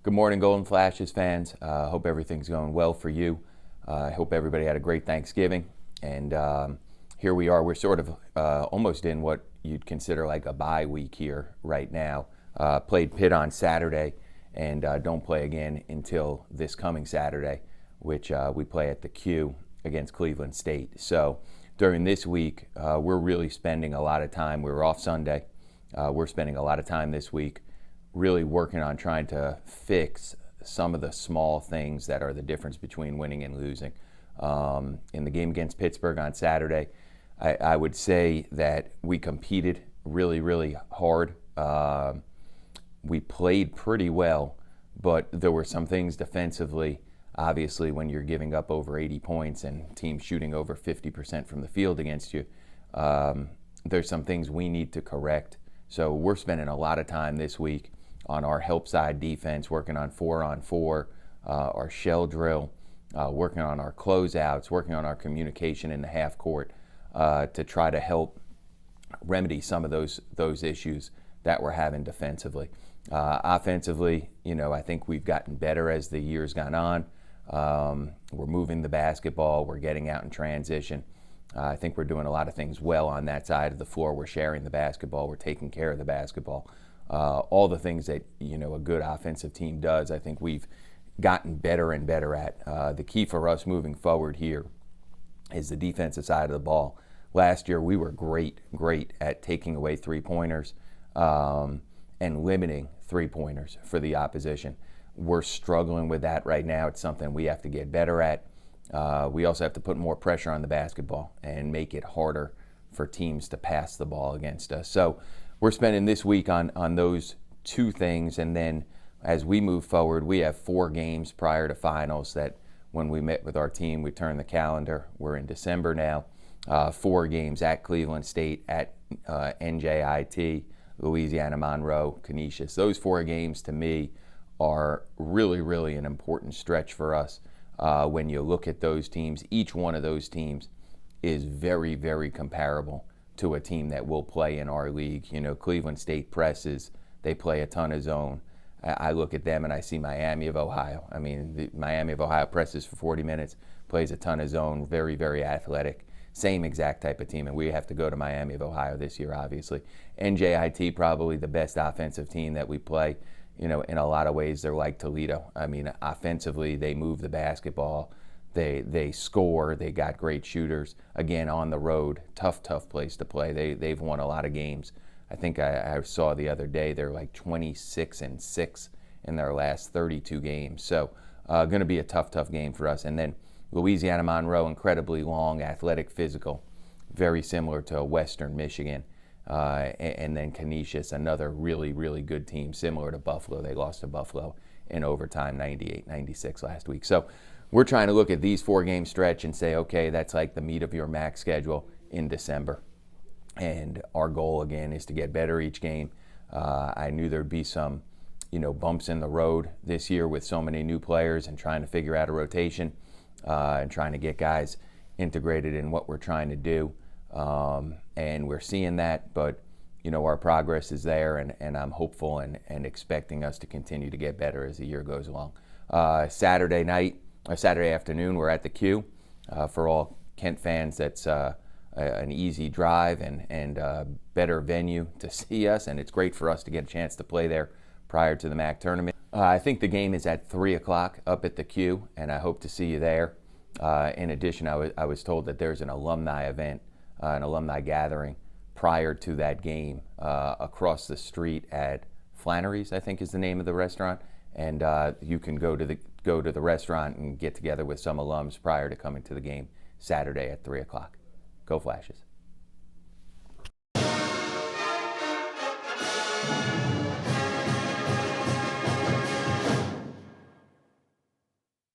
Good morning, Golden Flashes fans. Hope everything's going well for you. I hope everybody had a great Thanksgiving. And here we are. We're sort of almost in what you'd consider like a bye week here right now. Played Pitt on Saturday and don't play again until this coming Saturday, which we play at the Q against Cleveland State. So during this week, we're really spending a lot of time. We were off Sunday. We're spending a lot of time this week really working on trying to fix some of the small things that are the difference between winning and losing. In the game against Pittsburgh on Saturday, I would say that we competed really, really hard. We played pretty well, but there were some things defensively. Obviously, when you're giving up over 80 points and teams shooting over 50% from the field against you, there's some things we need to correct. So we're spending a lot of time this week on our help side defense, working on 4-on-4, our shell drill, working on our closeouts, working on our communication in the half court to try to help remedy some of those issues that we're having defensively. Offensively, I think we've gotten better as the year's gone on. We're moving the basketball, we're getting out in transition. I think we're doing a lot of things well on that side of the floor. We're sharing the basketball, we're taking care of the basketball. All the things that a good offensive team does, I think we've gotten better and better at. The key for us moving forward here is the defensive side of the ball. Last year we were great at taking away three-pointers and limiting three-pointers for the opposition. We're struggling with that right now. It's something we have to get better at. We also have to put more pressure on the basketball and make it harder for teams to pass the ball against us. So we're spending this week on those two things, and then as we move forward, we have 4 games prior to finals that when we met with our team, we turned the calendar. We're in December now. 4 games at Cleveland State, at NJIT, Louisiana Monroe, Canisius. Those 4 games to me are really, really an important stretch for us. When you look at those teams, each one of those teams is very, very comparable to a team that will play in our league. Cleveland State presses, they play a ton of zone. I look at them and I see Miami of Ohio. I mean, the Miami of Ohio presses for 40 minutes, plays a ton of zone, very, very athletic. Same exact type of team, and we have to go to Miami of Ohio this year, obviously. NJIT, probably the best offensive team that we play. In a lot of ways, they're like Toledo. I mean, offensively, they move the basketball. They score. They got great shooters. Again, on the road, tough place to play. They've won a lot of games. I think I saw the other day they're like 26-6 in their last 32 games. So going to be a tough game for us. And then Louisiana Monroe, incredibly long, athletic, physical, very similar to Western Michigan. And then Canisius, another really, really good team, similar to Buffalo. They lost to Buffalo in overtime, 98-96 last week. So we're trying to look at these 4-game stretch and say, okay, that's like the meat of your max schedule in December. And our goal, again, is to get better each game. I knew there'd be some, bumps in the road this year with so many new players and trying to figure out a rotation and trying to get guys integrated in what we're trying to do. And we're seeing that, but our progress is there, and I'm hopeful and expecting us to continue to get better as the year goes along. Saturday afternoon, we're at the Q. For all Kent fans, that's an easy drive and a better venue to see us, and it's great for us to get a chance to play there prior to the MAC tournament. I think the game is at 3 o'clock up at the Q, and I hope to see you there. In addition, I was told that there's an alumni event, an alumni gathering prior to that game across the street at Flannery's, I think is the name of the restaurant, and you can go to the restaurant and get together with some alums prior to coming to the game Saturday at 3 o'clock. Go Flashes.